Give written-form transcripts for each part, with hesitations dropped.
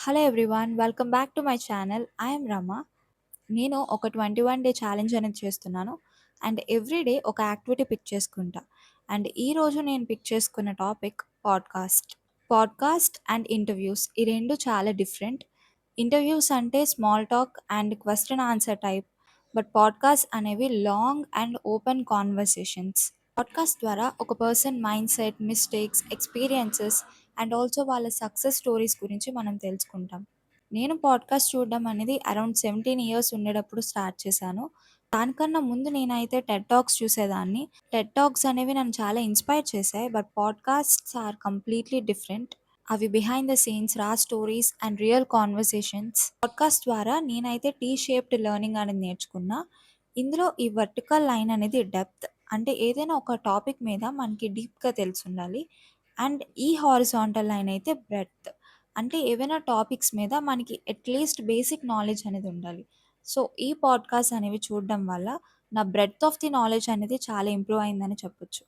Hello everyone, welcome back to my channel. I am Rama. నేను ఒక 21 day challenge అనేది చేస్తున్నాను. అండ్ ఎవ్రీ డే ఒక యాక్టివిటీ పిక్ చేసుకుంటా. అండ్ ఈరోజు నేను పిక్ చేసుకున్న topic podcast. Podcast and interviews ఈ రెండు చాలా డిఫరెంట్. ఇంటర్వ్యూస్ అంటే small talk and question answer type. But podcast అనేవి long and open conversations. Podcast ద్వారా ఒక person mindset, mistakes, experiences and also వాళ్ళ సక్సెస్ స్టోరీస్ గురించి మనం తెలుసుకుంటాం. నేను పాడ్కాస్ట్ చూడడం అనేది అరౌండ్ 17 ఇయర్స్ ఉండేటప్పుడు స్టార్ట్ చేశాను. దానికన్నా ముందు నేనైతే టెడ్ టాక్స్ చూసేదాన్ని. టెడ్ టాక్స్ అనేవి నన్ను చాలా ఇన్స్పైర్ చేశాయి. But podcasts are completely different. అవి behind the scenes, raw stories and real conversations. Podcast ద్వారా నేనైతే టీ షేప్డ్ లెర్నింగ్ అనేది నేర్చుకున్నా. ఇందులో ఈ వర్టికల్ లైన్ అనేది డెప్త్, అంటే ఏదైనా ఒక టాపిక్ మీద మనకి డీప్గా తెలిసి ఉండాలి. అండ్ ఈ హారిజాంటల్ లైన్ అయితే బ్రెడ్త్, అంటే ఏవైనా టాపిక్స్ మీద మనకి అట్లీస్ట్ బేసిక్ నాలెడ్జ్ అనేది ఉండాలి. సో ఈ పాడ్కాస్ట్ అనేవి చూడడం వల్ల నా బ్రెడ్త్ ఆఫ్ ది నాలెడ్జ్ అనేది చాలా ఇంప్రూవ్ అయిందని చెప్పొచ్చు.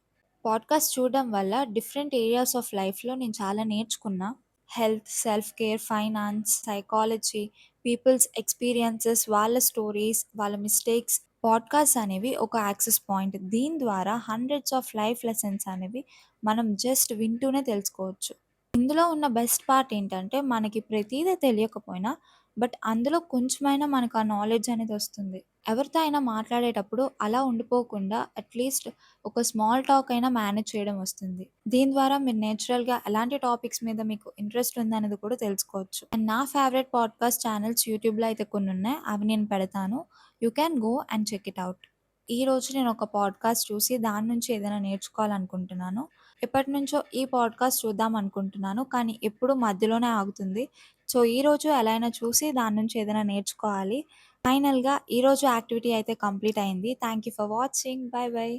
పాడ్కాస్ట్ చూడడం వల్ల డిఫరెంట్ ఏరియాస్ ఆఫ్ లైఫ్లో నేను చాలా నేర్చుకున్నా. Health, self care, finance, psychology, people's experiences, వాళ్ళ స్టోరీస్, వాళ్ళ మిస్టేక్స్. పాడ్కాస్ట్ అనేవి ఒక యాక్సెస్ పాయింట్. దీని ద్వారా హండ్రెడ్స్ ఆఫ్ లైఫ్ లెసన్స్ అనేవి మనం జస్ట్ వింటూనే తెలుసుకోవచ్చు. ఇందులో ఉన్న బెస్ట్ పార్ట్ ఏంటంటే మనకి ప్రతీదీ తెలియకపోయినా బట్ అందులో కొంచెమైనా మనకు ఆ నాలెడ్జ్ అనేది వస్తుంది. ఎవరితో అయినా మాట్లాడేటప్పుడు అలా ఉండిపోకుండా అట్లీస్ట్ ఒక స్మాల్ టాక్ అయినా మేనేజ్ చేయడం వస్తుంది. దీని ద్వారా మీరు నేచురల్‌గా ఎలాంటి టాపిక్స్ మీద మీకు ఇంట్రెస్ట్ ఉందనేది కూడా తెలుసుకోవచ్చు. అండ్ నా ఫేవరెట్ పాడ్కాస్ట్ ఛానెల్స్ యూట్యూబ్‌లో అయితే కొన్ని ఉన్నాయి. అవి నేను పెడతాను. You can go and check it out. ఈరోజు నేను ఒక పాడ్కాస్ట్ చూసి దాని నుంచి ఏదైనా నేర్చుకోవాలనుకుంటున్నాను. ఎప్పటినుంచో ఈ పాడ్కాస్ట్ చూద్దాం అనుకుంటున్నాను. కానీ ఎప్పుడు మధ్యలోనే ఆగుతుంది. సో ఈరోజు ఎలా అయినా చూసి దాని నుంచి ఏదైనా నేర్చుకోవాలి. ఫైనల్‌గా ఈరోజు యాక్టివిటీ అయితే కంప్లీట్ అయింది. Thank you for watching. By by.